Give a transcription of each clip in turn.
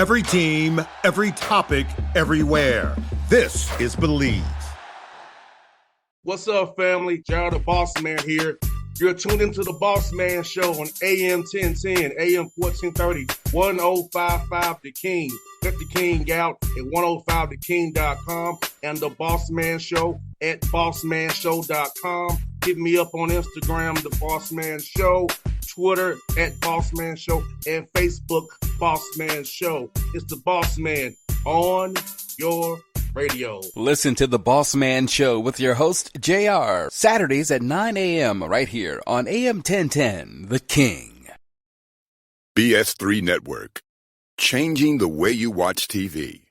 Every team, every topic, everywhere. This is Believe. What's up, family? Jared the Bossman here. You're tuned into the Bossman Show on AM 1010, AM 1430, 1055 The King. Let the King out at 105theking.com and the Bossman Show at bossmanshow.com. Hit me up on Instagram, The Bossman Show, Twitter at Bossman Show, and Facebook, Bossman Show. It's the Bossman on your radio. Listen to the Bossman Show with your host, JR, Saturdays at 9 a.m. right here on AM 1010, The King. BS3 Network, changing the way you watch TV.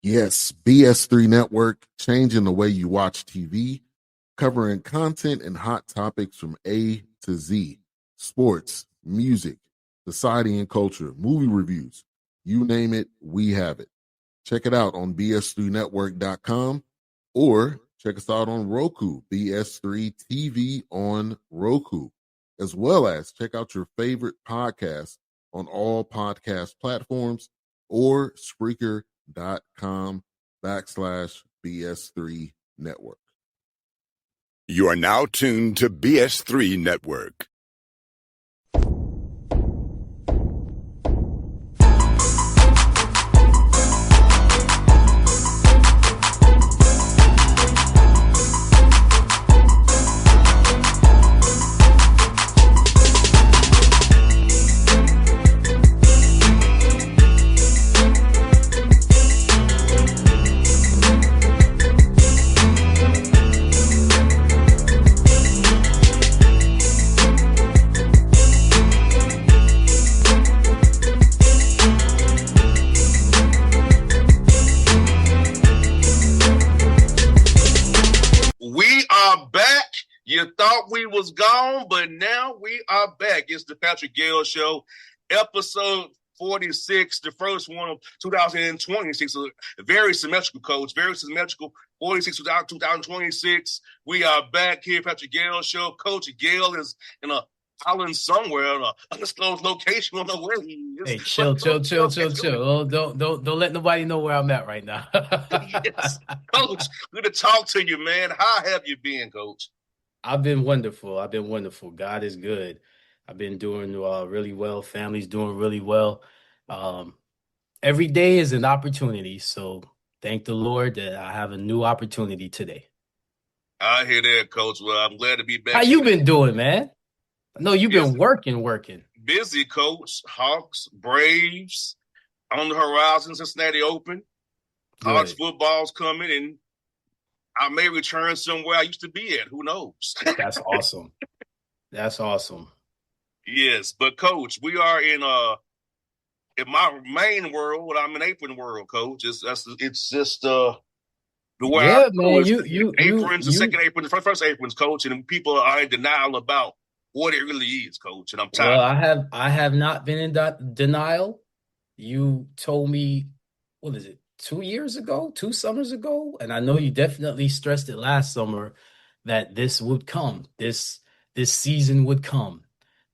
Yes, BS3 Network, changing the way you watch TV, covering content and hot topics from A to Z, sports, music, society and culture, movie reviews, you name it, we have it. Check it out on bs3network.com or check us out on Roku, BS3 TV on Roku, as well as check out your favorite podcast on all podcast platforms or Spreaker.com/BS3 Network. You are now tuned to BS3 Network. You thought we was gone, but now we are back. It's the Patrick Gayle Show, episode 46, the first one of 2026. A very symmetrical, coach. Very symmetrical. 46 2026. We are back here, Patrick Gayle Show. Coach Gayle is in a island somewhere, in an undisclosed location on the way. Hey, chill. Oh, don't let nobody know where I'm at right now. Yes. Coach, good to talk to you, man. How have you been, Coach? I've been wonderful. God is good. I've been doing really well. Family's doing really well. Every day is an opportunity. So thank the Lord that I have a new opportunity today. I hear that, Coach. Well, I'm glad to be back. How you been doing, man? I know you've been working. Busy, Coach. Hawks, Braves, on the horizon, Cincinnati Open. College football's coming, and I may return somewhere I used to be at. Who knows? That's awesome. That's awesome. Yes, but Coach, we are in my main world. I'm in apron world, Coach. It's just the way I man. You aprons, the second apron, the first aprons, Coach, and people are in denial about what it really is, Coach. And I'm tired. Well, I have not been in denial. You told me, what is it? 2 summers ago, and I know you definitely stressed it last summer that this would come, this season would come,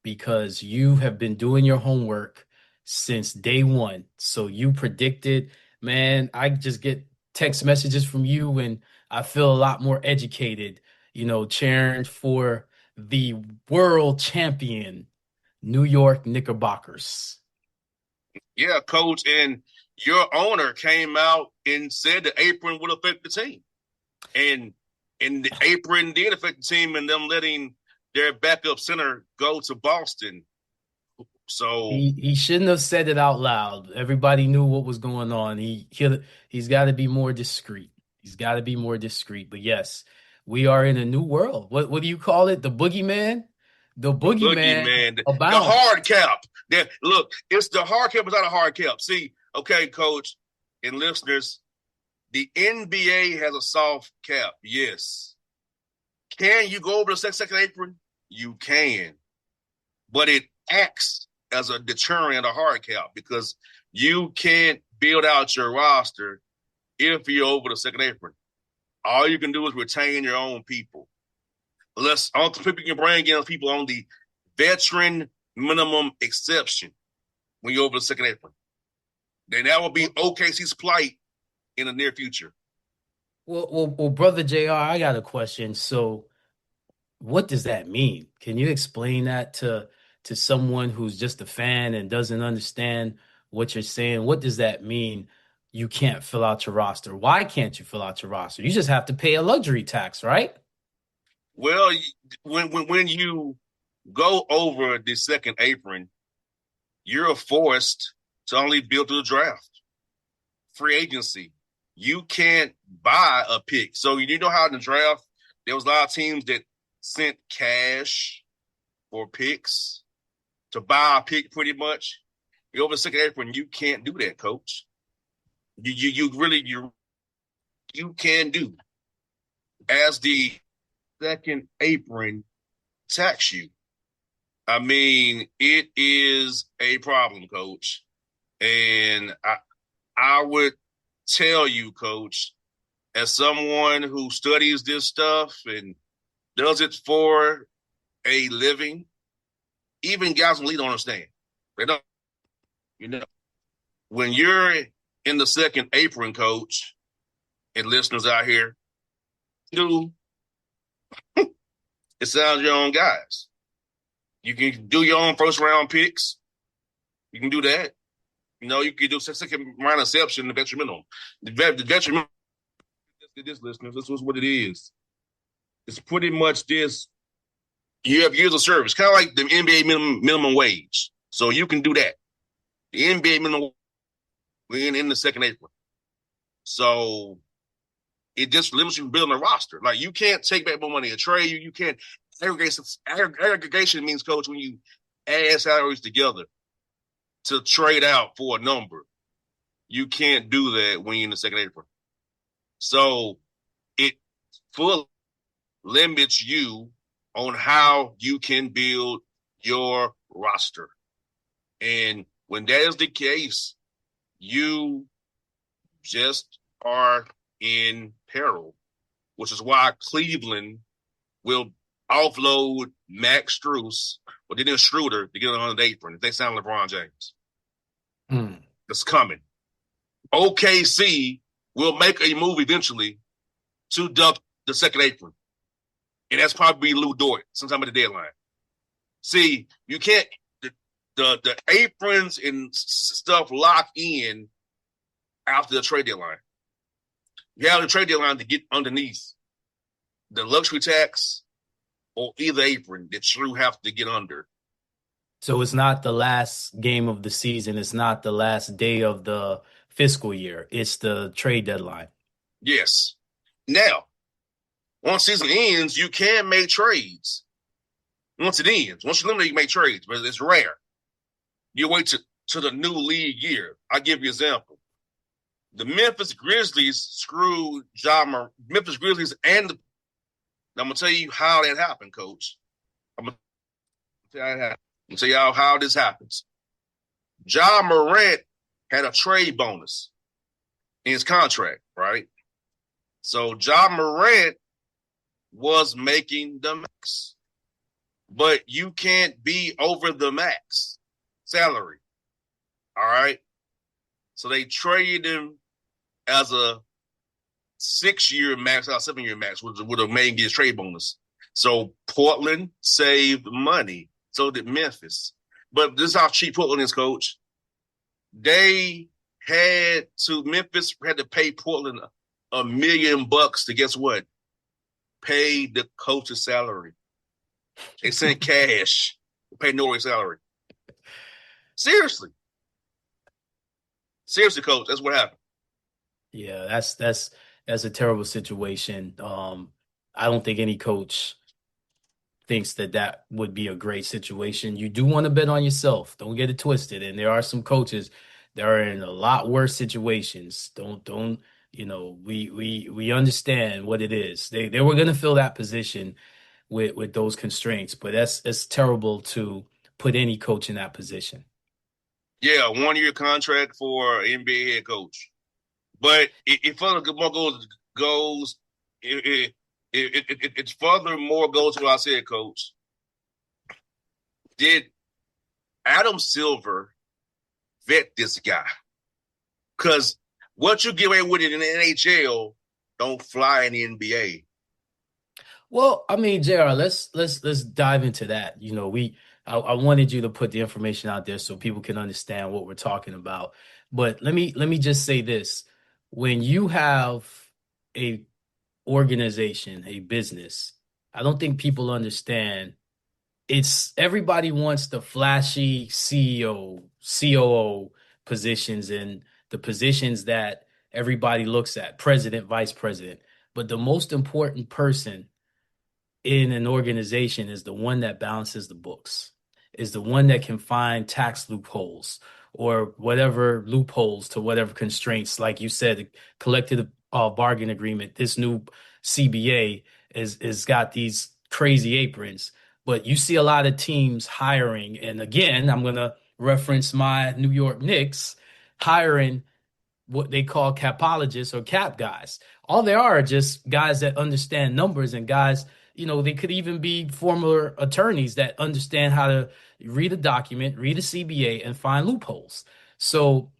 because you have been doing your homework since day one. So you predicted, man, I just get text messages from you and I feel a lot more educated, cheering for the world champion New York Knickerbockers. Yeah, Coach, and your owner came out and said the apron would affect the team. And the apron did affect the team, and them letting their backup center go to Boston. So he shouldn't have said it out loud. Everybody knew what was going on. He's got to be more discreet. But yes, we are in a new world. What do you call it? The boogeyman? The boogeyman. The hard cap. Look, it's the hard cap without a hard cap. See, okay, Coach and listeners, the NBA has a soft cap, yes. Can you go over the second apron? You can. But it acts as a deterrent, a hard cap, because you can't build out your roster if you're over the second apron. All you can do is retain your own people. Unless all the people you can bring in people on the veteran minimum exception when you're over the second apron. then that will be OKC's plight in the near future. Well, brother JR, I got a question. So, what does that mean? Can you explain that to someone who's just a fan and doesn't understand what you're saying? What does that mean? You can't fill out your roster. Why can't you fill out your roster? You just have to pay a luxury tax, right? Well, when you go over the second apron, you're forced to only build through the draft, free agency. You can't buy a pick. So you know how in the draft there was a lot of teams that sent cash for picks to buy a pick pretty much. Over the second apron, you can't do that, coach. You really you can do as the second apron tax you. I mean, it is a problem, coach. And I would tell you, coach, as someone who studies this stuff and does it for a living, even guys in the league don't understand. They don't, when you're in the second apron, coach, and listeners out here, it sounds your own guys. You can do your own first round picks. You can do that. You can do second round exception, the veteran minimum. The veteran minimum, this listeners, this is what it is. It's pretty much this. You have years of service, kind of like the NBA minimum wage. So you can do that. The NBA minimum in the second apron. So it just limits you from building a roster. Like you can't take back more money a trade. You can't aggregation means, coach, when you add salaries together to trade out for a number. You can't do that when you're in the second apron. So it fully limits you on how you can build your roster. And when that is the case, you just are in peril, which is why Cleveland will offload Max Strus or Dennis Schroeder to get on the apron if they sign LeBron James. That's coming. OKC will make a move eventually to duck the second apron. And that's probably Lou Dort sometime at the deadline. See, you can't the aprons and stuff lock in after the trade deadline. You have the trade deadline to get underneath the luxury tax or either apron that you have to get under. So it's not the last game of the season. It's not the last day of the fiscal year. It's the trade deadline. Yes. Now, once season ends, you can make trades. Once it ends, once you eliminate, you make trades, but it's rare. You wait to the new league year. I'll give you an example. The Memphis Grizzlies screwed Memphis Grizzlies and I'm going to tell you how that happened, Coach. I'm going to tell you how this happens. Ja Morant had a trade bonus in his contract, right? So Ja Morant was making the max. But you can't be over the max salary. All right? So they traded him as a 6-year max, or 7-year max, with a main get his trade bonus. So Portland saved money. So did Memphis. But this is how cheap Portland is, Coach. Memphis had to pay Portland $1 million to guess what? Pay the coach's salary. They sent cash to pay Norrie's salary. Seriously, Coach, that's what happened. Yeah, that's a terrible situation. I don't think any coach thinks that would be a great situation. You do want to bet on yourself. Don't get it twisted. And there are some coaches that are in a lot worse situations. Don't we understand what it is. They were going to fill that position with those constraints, but it's terrible to put any coach in that position. Yeah, 1-year contract for an NBA head coach. But it furthermore goes it furthermore goes to what I said, Coach. Did Adam Silver vet this guy? Because what you get away with it in the NHL don't fly in the NBA. Well, I mean, JR, let's dive into that. I wanted you to put the information out there so people can understand what we're talking about. But let me just say this. When you have a organization, a business, I don't think people understand. It's everybody wants the flashy CEO, COO positions and the positions that everybody looks at, president, vice president. But the most important person in an organization is the one that balances the books, is the one that can find tax loopholes or whatever loopholes to whatever constraints. Like you said, the collective bargain agreement, this new CBA is got these crazy aprons. But you see a lot of teams hiring, and again, I'm gonna reference my New York Knicks hiring what they call capologists or cap guys. All they are just guys that understand numbers and guys, they could even be former attorneys that understand how to read a document, read a CBA, and find loopholes. So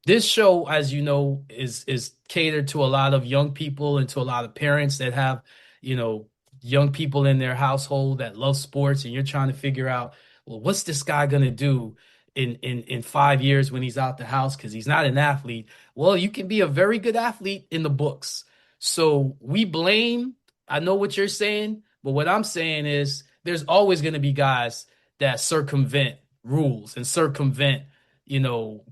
this show, as you know, is catered to a lot of young people and to a lot of parents that have, you know, young people in their household that love sports, and you're trying to figure out, well, what's this guy gonna do in 5 years when he's out the house because he's not an athlete? Well, you can be a very good athlete in the books. So we blame. I know what you're saying, but what I'm saying is there's always going to be guys that circumvent rules and circumvent,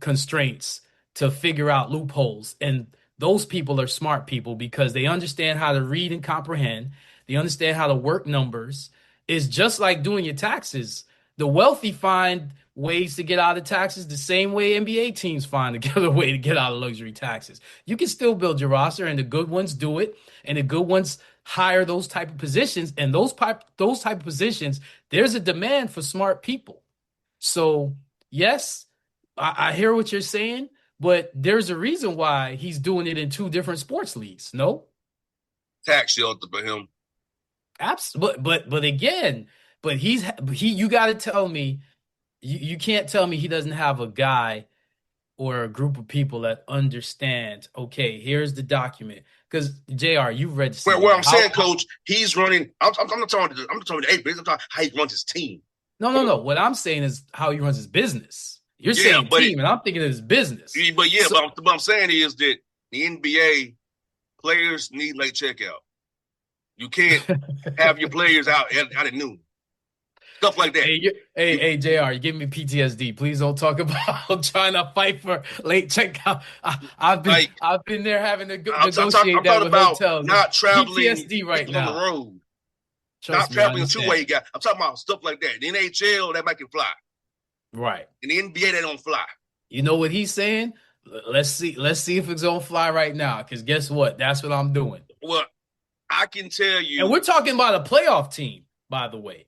constraints to figure out loopholes. And those people are smart people because they understand how to read and comprehend. They understand how to work numbers. It's just like doing your taxes. The wealthy find ways to get out of taxes the same way NBA teams find a way to get out of luxury taxes. You can still build your roster, and the good ones do it, and the good ones hire those type of positions. And those type of positions, there's a demand for smart people. So yes, I hear what you're saying, but there's a reason why he's doing it in two different sports leagues. No, Tax shelter for him. absolutely. But again, you got to tell me. You can't tell me he doesn't have a guy or a group of people that understand, okay, here's the document. Because JR, you've read the Where I'm saying, Coach, he's running. I'm not talking to the eight, but I'm talking how he runs his team. No. What I'm saying is how he runs his business. You're saying team, and I'm thinking of his business. But what I'm saying is that the NBA players need late checkout. You can't have your players out at noon. Stuff like that. Hey, JR, you're giving me PTSD. Please don't talk about trying to fight for late checkout. I've been there having to negotiate that with hotels. Not traveling PTSD right now on the road. Trust not traveling two-way guy. I'm talking about stuff like that. The NHL, that might can fly. Right. In the NBA, they don't fly. You know what he's saying? Let's see if it's gonna fly right now. Because guess what? That's what I'm doing. Well, I can tell you. And we're talking about a playoff team, by the way.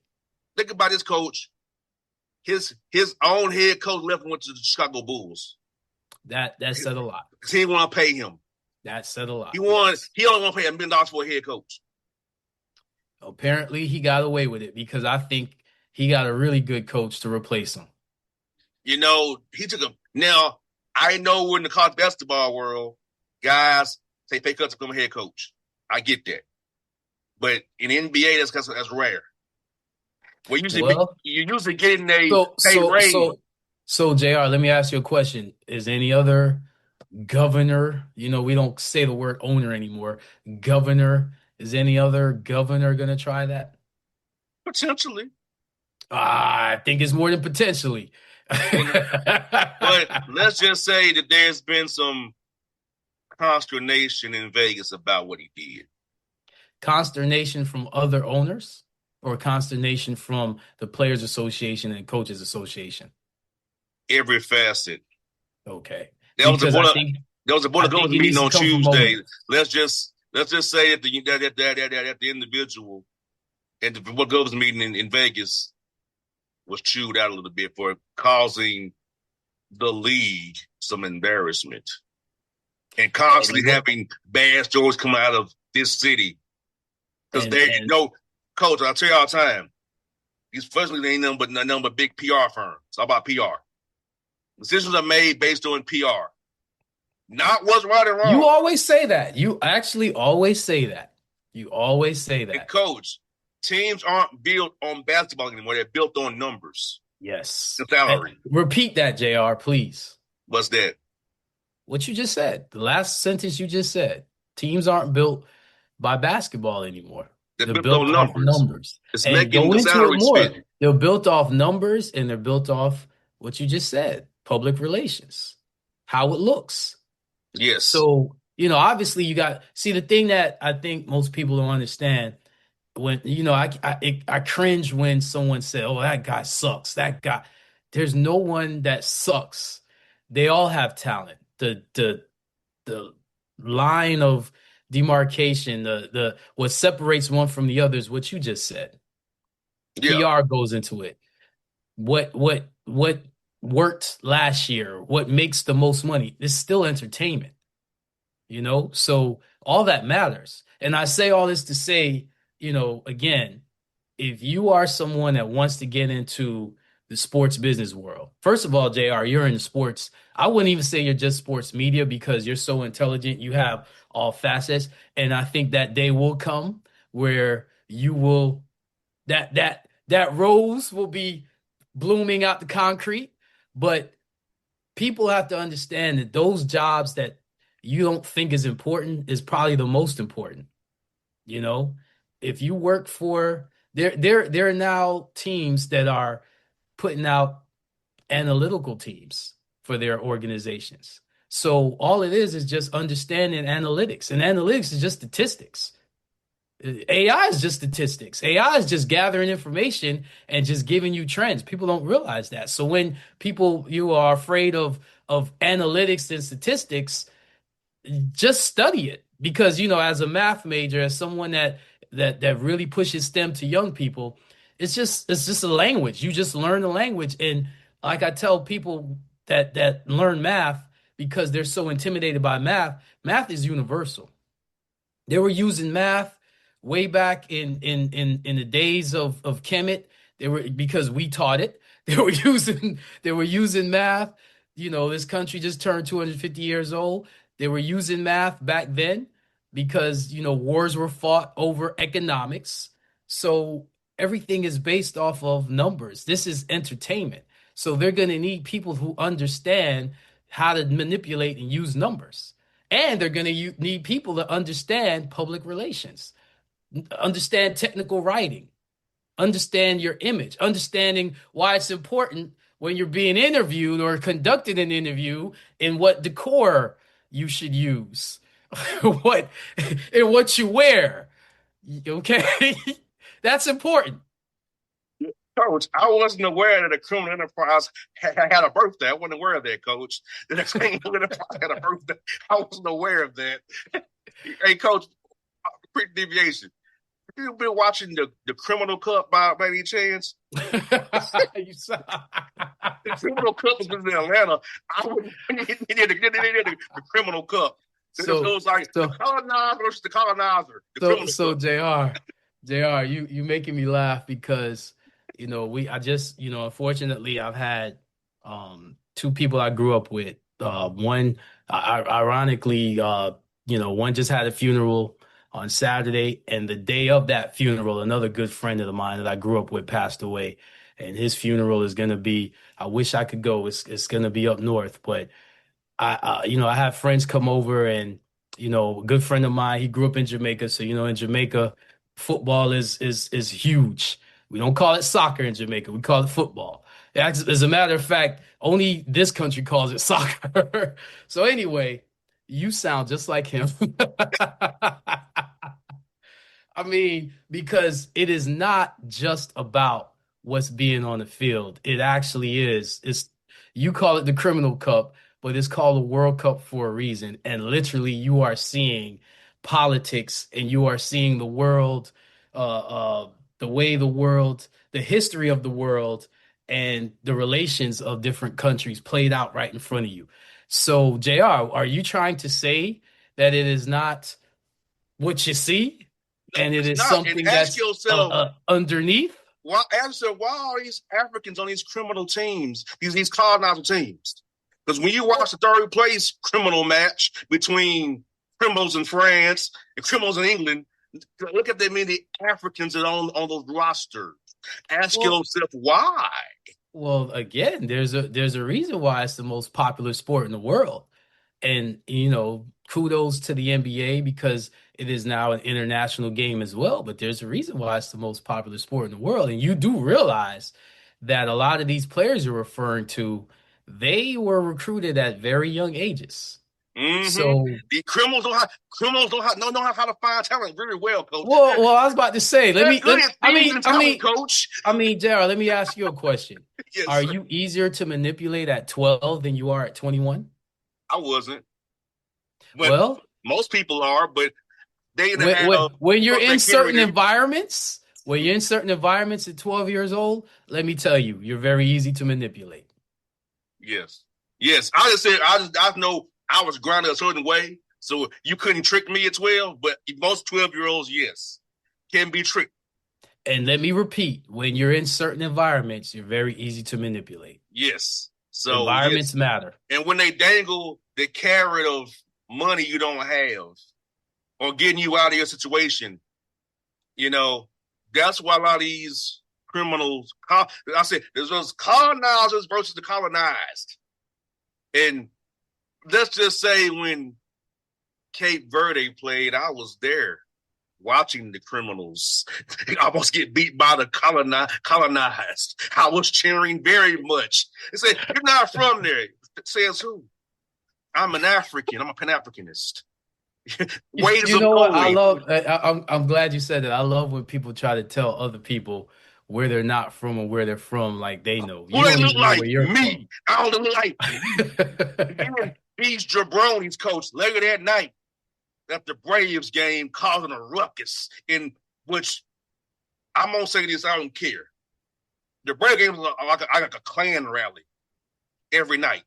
Think about this coach. His own head coach left and went to the Chicago Bulls. That said a lot. Because he didn't want to pay him. That said a lot. He only want to pay $1 million for a head coach. Apparently, he got away with it because I think he got a really good coach to replace him. He took a. Now, I know in the college basketball world, guys take pay cuts to become a head coach. I get that. But in the NBA, that's rare. You're usually getting a pay raise. So, JR, let me ask you a question. Is any other governor, we don't say the word owner anymore, governor, is any other governor going to try that? Potentially. I think it's more than potentially. But let's just say that there's been some consternation in Vegas about what he did. Consternation from other owners? Or consternation from the Players Association and Coaches Association? Every facet. Okay. There was a board of governors meeting on Tuesday. Let's just say that the individual and the board of governors meeting in Vegas was chewed out a little bit for causing the league some embarrassment and constantly having bad stories come out of this city because Coach, I'll tell you all the time, these firstly they ain't nothing but big PR firm. It's all about PR. Decisions are made based on PR. Not what's right and wrong. You always say that. You actually always say that. You always say Hey, that. coach, teams aren't built on basketball anymore. They're built on numbers Yes. and salary. Repeat that, JR, please. What's that? What you just said. The last sentence you just said. Teams aren't built by basketball anymore. They're They're built on built off numbers. numbers. It's And making go the into it salaries more. fit. They're built off numbers and they're built off what you just said, public relations, how it looks. Yes. So, obviously you got, see, the thing that I think most people don't understand when, I cringe when someone said, oh, that guy sucks. That guy, there's no one that sucks. They all have talent. The line of demarcation, the what separates one from the other is what you just said. Yeah. PR goes into it. What worked last year? What makes the most money? It's still entertainment, So all that matters. And I say all this to say, again, if you are someone that wants to get into the sports business world, first of all, JR, you're in the sports. I wouldn't even say you're just sports media because you're so intelligent. You have all facets. And I think that day will come where you will, that rose will be blooming out the concrete. But people have to understand that those jobs that you don't think is important is probably the most important. If you work for, there are now teams that are putting out analytical teams for their organizations. So all it is just understanding analytics, and analytics is just statistics. AI is just statistics. AI is just gathering information and just giving you trends. People don't realize that. So when you are afraid of analytics and statistics, just study it because as a math major, as someone that really pushes STEM to young people, it's just a language. You just learn the language, and like I tell people that learn math because they're so intimidated by math is universal. They were using math way back in the days of Kemet. They were, because we taught it. They were using math. This country just turned 250 years old. They were using math back then because wars were fought over economics. So everything is based off of numbers. This is entertainment. So they're going to need people who understand how to manipulate and use numbers. And they're going to need people that understand public relations, understand technical writing, understand your image, understanding why it's important when you're being interviewed or conducting an interview and what decor you should use, what you wear. Okay, that's important. Coach, I wasn't aware that a criminal enterprise had a birthday. I wasn't aware of that, Coach. That a criminal enterprise had a birthday. I wasn't aware of that. Hey, Coach, quick deviation. Have you been watching the Criminal Cup by any chance? The Criminal Cup was in Atlanta. The Criminal Cup. So it was like the colonizer versus the colonizer. JR, you making me laugh because unfortunately I've had two people I grew up with. One, ironically, one just had a funeral on Saturday, and the day of that funeral, another good friend of mine that I grew up with passed away, and his funeral is going to be, I wish I could go. It's going to be up north, but I have friends come over, and a good friend of mine, he grew up in Jamaica, so in Jamaica, football is huge. We don't call it soccer in Jamaica. We call it football. As a matter of fact, only this country calls it soccer. So anyway, you sound just like him. I mean, because it is not just about what's being on the field. It actually is. You call it the Criminal Cup, but it's called the World Cup for a reason. And literally, you are seeing politics, and you are seeing the world, the way the world, the history of the world, and the relations of different countries played out right in front of you. So, JR, are you trying to say that it is not what you see, and it is something that's underneath? Why are these Africans on these criminal teams, these colonizer teams? Because when you watch the third place criminal match between criminals in France and criminals in England, look at the many Africans that are on those rosters. Ask Well, yourself why. well, again, there's a reason why it's the most popular sport in the world. And, kudos to the NBA because it is now an international game as well. But there's a reason why it's the most popular sport in the world. And you do realize that a lot of these players you're referring to, they were recruited at very young ages. Mm-hmm. So, The know how to find talent very well, coach. well, I was about to say, Coach. Jared, let me ask you a question. Yes, Are sir. you easier to manipulate at 12 than you are at 21? I wasn't. But Well, most people are, but they didn't have when you're in certain security. environments, at 12 years old, let me tell you, you're very easy to manipulate. Yes. Yes. I just said I know I was grounded a certain way, so you couldn't trick me at 12, but most 12-year-olds, yes, can be tricked. And let me repeat, when you're in certain environments, you're very easy to manipulate. Yes. So Environments yes. matter. And when they dangle the carrot of money you don't have or getting you out of your situation, that's why a lot of these criminals, I said, there's those colonizers versus the colonized. And let's just say when Cape Verde played, I was there watching the criminals almost get beat by the colonized. I was cheering very much. They said, "You're not from there." It says who? I'm an African. I'm a Pan-Africanist. Ways You of know what? I knowing. love. I'm glad you said that. I love when people try to tell other people where they're not from or where they're from, like they know. You Who they don't look even know like? where you're Me. I don't look like from. these jabronis, coach, later that night at the Braves game causing a ruckus in which I'm going to say this, I don't care. The Braves game was like a Klan rally every night.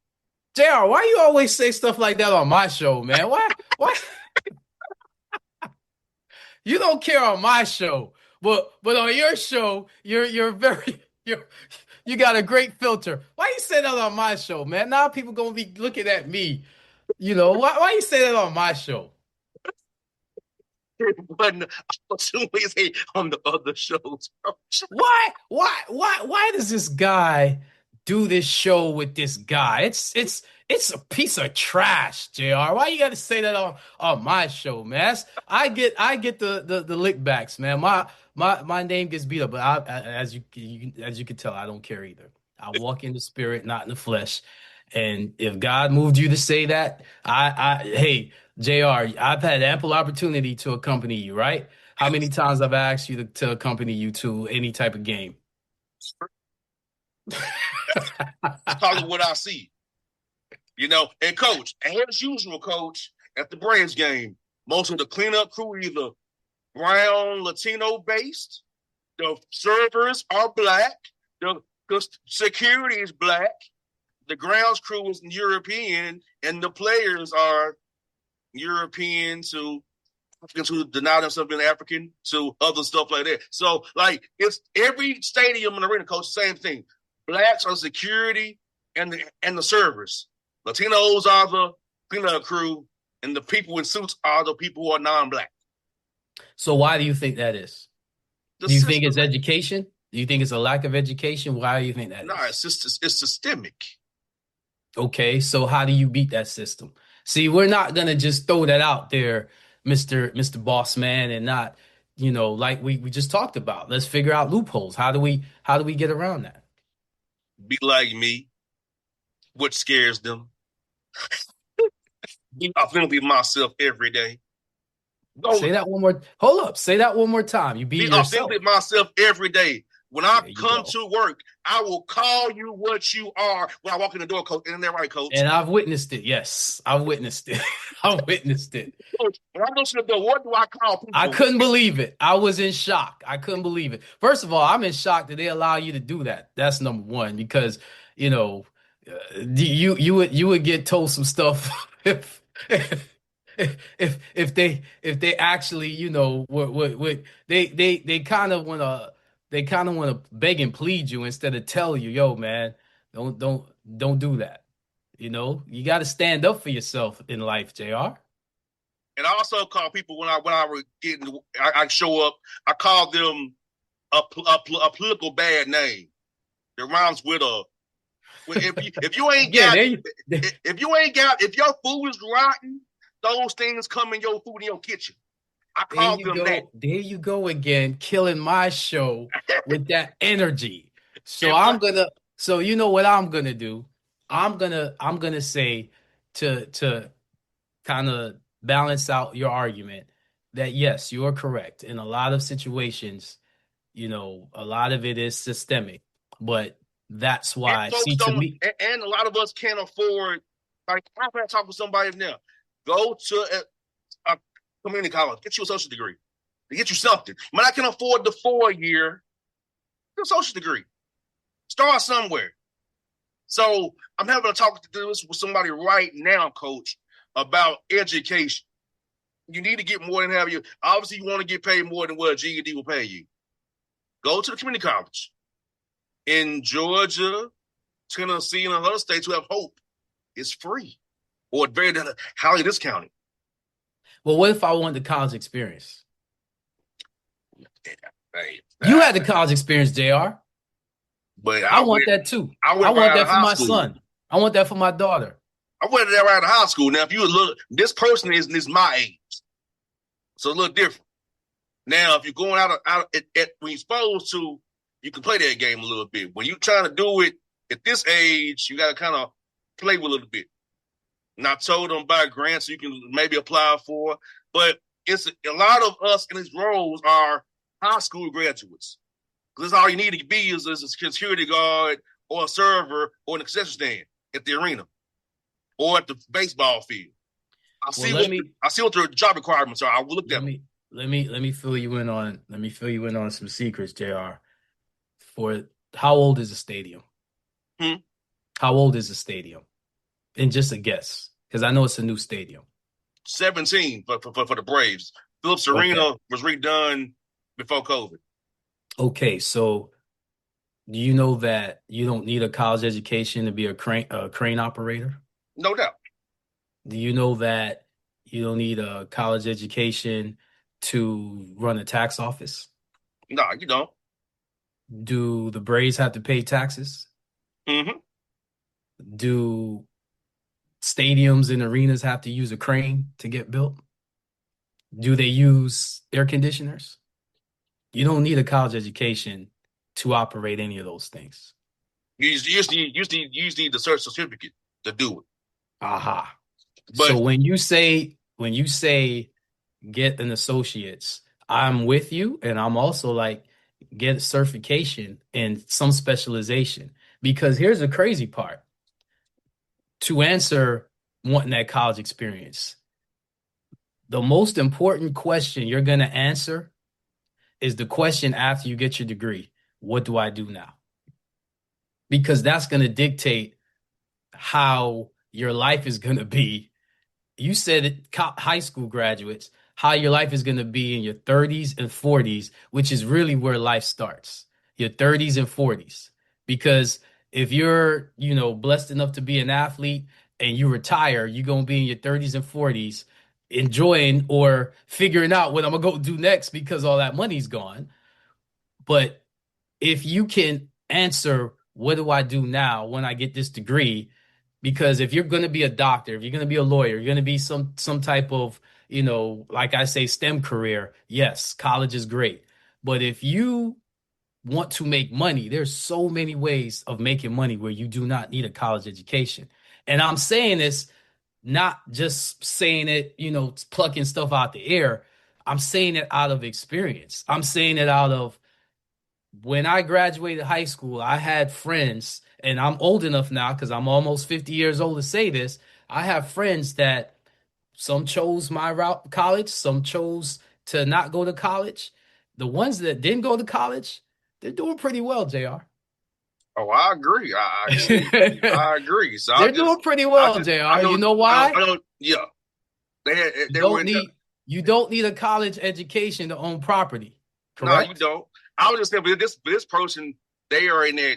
JR, why you always say stuff like that on my show, man? Why? You don't care on my show, but on your show, you're very you got a great filter. Why you say that on my show, man? Now people gonna be looking at me. Why you say that on my show? But opportunities on the other shows. Why does this guy do this show with this guy? It's a piece of trash, JR. Why you got to say that on my show, man? I get the lickbacks, man. My name gets beat up, but as you can tell, I don't care either. I walk in the spirit, not in the flesh. And if God moved you to say that, hey, JR, I've had ample opportunity to accompany you, right? How many times I've asked you to accompany you to any type of game? That's probably what I see. And coach, as usual, coach, at the Braves game, most of the cleanup crew either brown, Latino based, the servers are black, the security is black, the grounds crew is European, and the players are European to Africans who deny themselves being African to other stuff like that. So, it's every stadium in the arena, coach, same thing. Blacks are security and the servers. Latinos are the cleanup crew, and the people in suits are the people who are non-black. So why do you think that is? Do you think it's education? Do you think it's a lack of education? Why do you think that is? It's systemic. Okay, so how do you beat that system? See, we're not gonna just throw that out there, Mr. Bossman, and not, like we just talked about. Let's figure out loopholes. How do we get around that? Be like me. What scares them? Be authentically myself every day. Say that one more. Hold up. Say that one more time. You be yourself. Authentically myself every day. When I come to work, I will call you what you are when I walk in the door, coach. Isn't that right, coach? And I've witnessed it. Yes, I've witnessed it. I've witnessed it. Coach, when I go to the door, what do I call people? I couldn't believe it. I was in shock. I couldn't believe it. First of all, I'm in shock that they allow you to do that. That's number one, because you would get told some stuff if they actually what they kind of want to beg and plead you instead of tell you, yo, man, don't do that. You got to stand up for yourself in life, JR. And I also call people when I were getting, I show up, I call them a political bad name. It rhymes with if you ain't Yeah, got there if your food is rotten, those things come in your food in your kitchen. I call you them that. go. There you go again, killing my show with that energy. So If I, so you know what I'm gonna do? I'm gonna say to kind of balance out your argument that yes, you are correct. In a lot of situations, a lot of it is systemic, but that's and why, folks see, to don't, me, and a lot of us can't afford. Like I've had to talk with somebody now. Go to a community college, get you a social degree, to get you something. When I can afford the 4-year, get a social degree. Start somewhere. So I'm having to talk to this with somebody right now, Coach, about education. You need to get more than have you. Obviously, you want to get paid more than what a GED will pay you. Go to the community college in Georgia, Tennessee, and other states who have hope. It's free or very highly discounted. well, what if I want the college experience? Hey, You had the college experience, JR. but I want that too. I I went right want out that of for high my school. son. I want that for my daughter. I went there right out of high school. Now, if you look, this person is my age, so a little different. Now, if you're going out when you're supposed to, you can play that game a little bit. When you're trying to do it at this age, you got to kind of play with a little bit. And I told them about grants you can maybe apply for, but it's a lot of us in these roles are high school graduates. Because all you need to be is a security guard or a server or an concession stand at the arena or at the baseball field. I Well, see what the job requirements are. I will look at them. let me fill you in on some secrets, JR. For how old is the stadium? Hmm? How old is the stadium? And just a guess, because I know it's a new stadium. 17 for the Braves. Phillips Okay. Arena was redone before COVID. Okay, so do you know that you don't need a college education to be a crane operator? No doubt. Do you know that you don't need a college education to run a tax office? No, you don't. Do the Braves have to pay taxes? Mm-hmm. Do stadiums and arenas have to use a crane to get built? Do they use air conditioners? You don't need a college education to operate any of those things. You just need the search certificate to do it. Aha. So But when you say get an associate's, I'm with you, and I'm also like get a certification and some specialization. Because here's the crazy part. To answer wanting that college experience, the most important question you're going to answer is the question after you get your degree. What do I do now? Because that's going to dictate how your life is going to be. You said it, high school graduates, how your life is going to be in your 30s and 40s, which is really where life starts. Your 30s and 40s. Because if you're, blessed enough to be an athlete and you retire, you're going to be in your 30s and 40s enjoying or figuring out what I'm going to go do next because all that money's gone. But if you can answer, what do I do now when I get this degree? Because if you're going to be a doctor, if you're going to be a lawyer, you're going to be some type of, like I say, STEM career, yes, college is great. But if you want to make money, there's so many ways of making money where you do not need a college education. And I'm saying this, not just saying it, plucking stuff out the air. I'm saying it out of experience. I'm saying it out of when I graduated high school, I had friends, and I'm old enough now because I'm almost 50 years old to say this. I have friends that some chose my route college, some chose to not go to college. The ones that didn't go to college, they're doing pretty well, JR. I agree. I agree. So They're doing pretty well, I JR. know. You know why? I know. Yeah, You they were don't in. need you don't need a college education to own property, No, you correct? don't. I was just saying, but this person, they are in that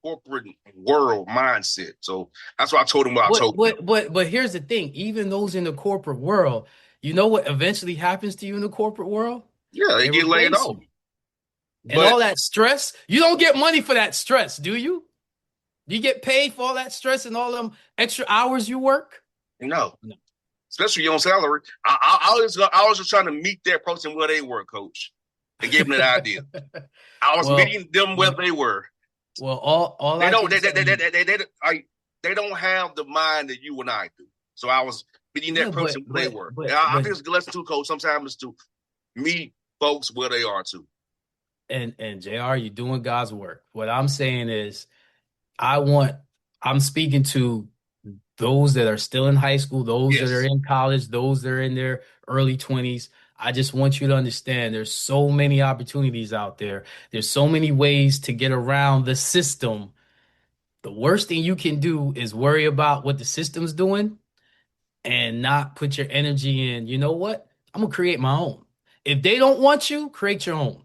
corporate world mindset. So that's why I told him what I told him. But here's the thing. Even those in the corporate world, you know what eventually happens to you in the corporate world? Yeah, they get laid replace off. you. And all that stress, you don't get money for that stress, do you? Do you get paid for all that stress and all them extra hours you work? No. Especially on salary. I was just trying to meet that person where they were, coach, and give them that idea. I was meeting them where they were. Well, all they don't have the mind that you and I do. So I was meeting that person where they were. I think it's a lesson too, coach. Sometimes is to meet folks where they are too. And JR, you're doing God's work. What I'm saying is, I'm speaking to those that are still in high school, those that are in college, those that are in their early 20s. I just want you to understand there's so many opportunities out there. There's so many ways to get around the system. The worst thing you can do is worry about what the system's doing and not put your energy in, you know what? I'm going to create my own. If they don't want you, create your own.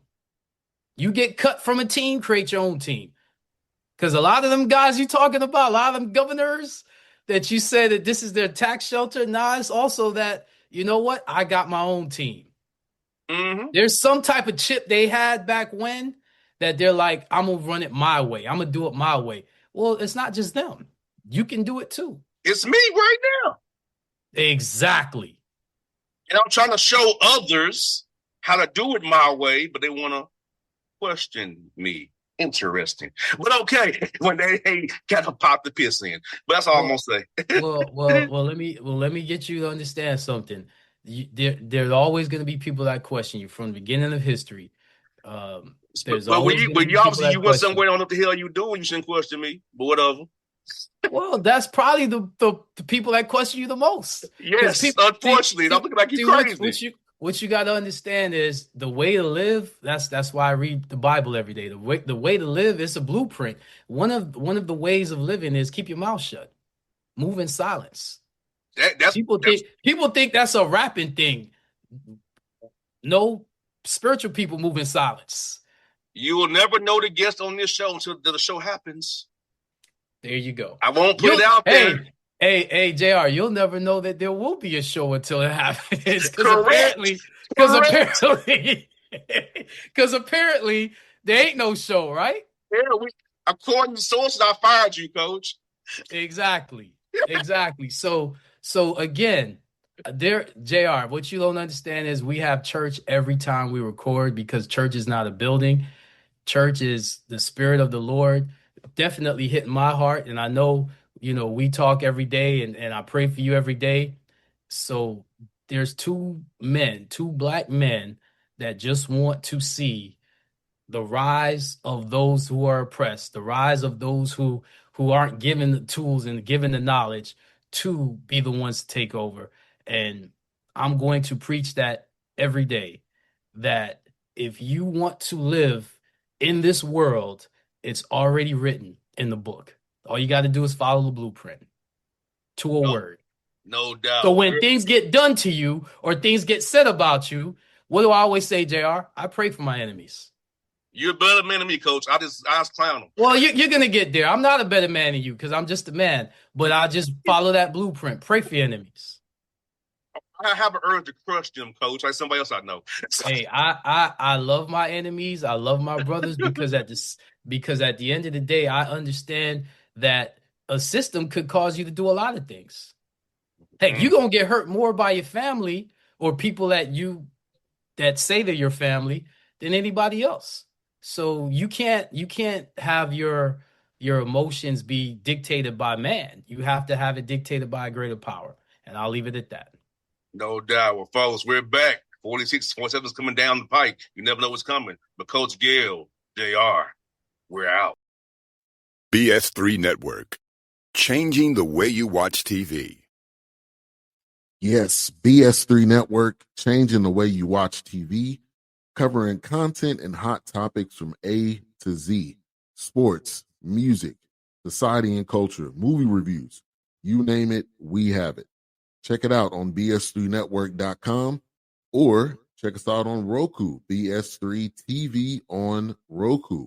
You get cut from a team, create your own team. Because a lot of them guys you're talking about, a lot of them governors that you said that this is their tax shelter. Nah, it's also that, you know what? I got my own team. Mm-hmm. There's some type of chip they had back when that they're like, I'm going to run it my way. I'm going to do it my way. Well, it's not just them. You can do it too. It's me right now. Exactly. And I'm trying to show others how to do it my way, but they want to question me. Interesting. But okay, when they got to pop the piss in. But that's all I'm going to say. well, let me get you to understand something. There's always going to be people that question you from the beginning of history. There's always you went somewhere on what the hell you doing. You shouldn't question me, but whatever. Well, that's probably the people that question you the most. Yes, unfortunately, I'm looking like you're crazy. What you got to understand is the way to live. That's why I read the Bible every day. The way to live is a blueprint. One of the ways of living is keep your mouth shut, move in silence. People think that's a rapping thing. No, spiritual people move in silence. You will never know the guest on this show until the show happens. There you go. I won't put it out there. Hey, JR, you'll never know that there will be a show until it happens. Because apparently there ain't no show, right? Yeah, according to sources, I fired you, coach. Exactly. So again, JR, what you don't understand is we have church every time we record because church is not a building. Church is the spirit of the Lord. Definitely hitting my heart. And I know, we talk every day and I pray for you every day. So there's two black men that just want to see the rise of those who are oppressed, the rise of those who aren't given the tools and given the knowledge to be the ones to take over. And I'm going to preach that every day, that if you want to live in this world, it's already written in the book. All you got to do is follow the blueprint to a word. No doubt. So when things get done to you or things get said about you, what do I always say, JR? I pray for my enemies. You're a better man than me, coach. I just clown them. Well, you're going to get there. I'm not a better man than you because I'm just a man. But I just follow that blueprint. Pray for your enemies. I have an urge to crush them, coach, like somebody else I know. Hey, I love my enemies. I love my brothers because at the end of the day, I understand that a system could cause you to do a lot of things. Heck, you're going to get hurt more by your family or people that say they're your family than anybody else. So you can't have your emotions be dictated by man. You have to have it dictated by a greater power. And I'll leave it at that. No doubt. Well, folks, we're back. 46, 47 is coming down the pike. You never know what's coming. But Coach Gayle, JR, we're out. BS3 Network. Changing the way you watch TV. Yes, BS3 Network, changing the way you watch TV, covering content and hot topics from A to Z, sports, music, society and culture, movie reviews, you name it, we have it. Check it out on bs3network.com or check us out on Roku, BS3 TV on Roku.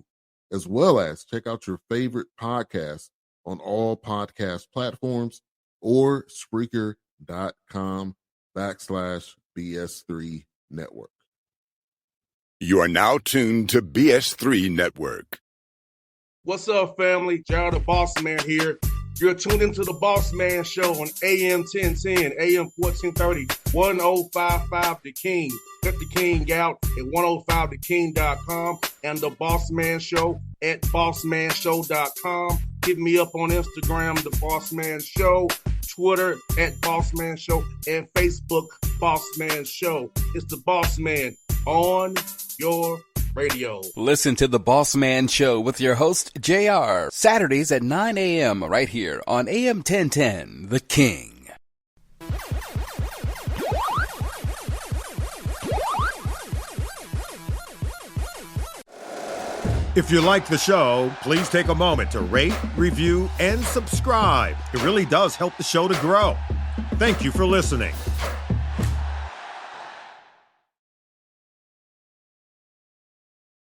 as well as check out your favorite podcast on all podcast platforms or Spreaker.com/BS3 Network. You are now tuned to BS3 Network. What's up, family? Gerald the Bossman here. You're tuned into the Bossman Show on AM 1010, AM 1430, 1055 The King. Let the King out at 105theking.com and the Bossman Show at bossmanshow.com. Hit me up on Instagram, The Bossman Show, Twitter at Bossman Show, and Facebook, Bossman Show. It's the Bossman on your radio. Listen to The Bossman Show with your host, JR, Saturdays at 9 a.m. right here on AM 1010, The King. If you like the show, please take a moment to rate, review, and subscribe. It really does help the show to grow. Thank you for listening.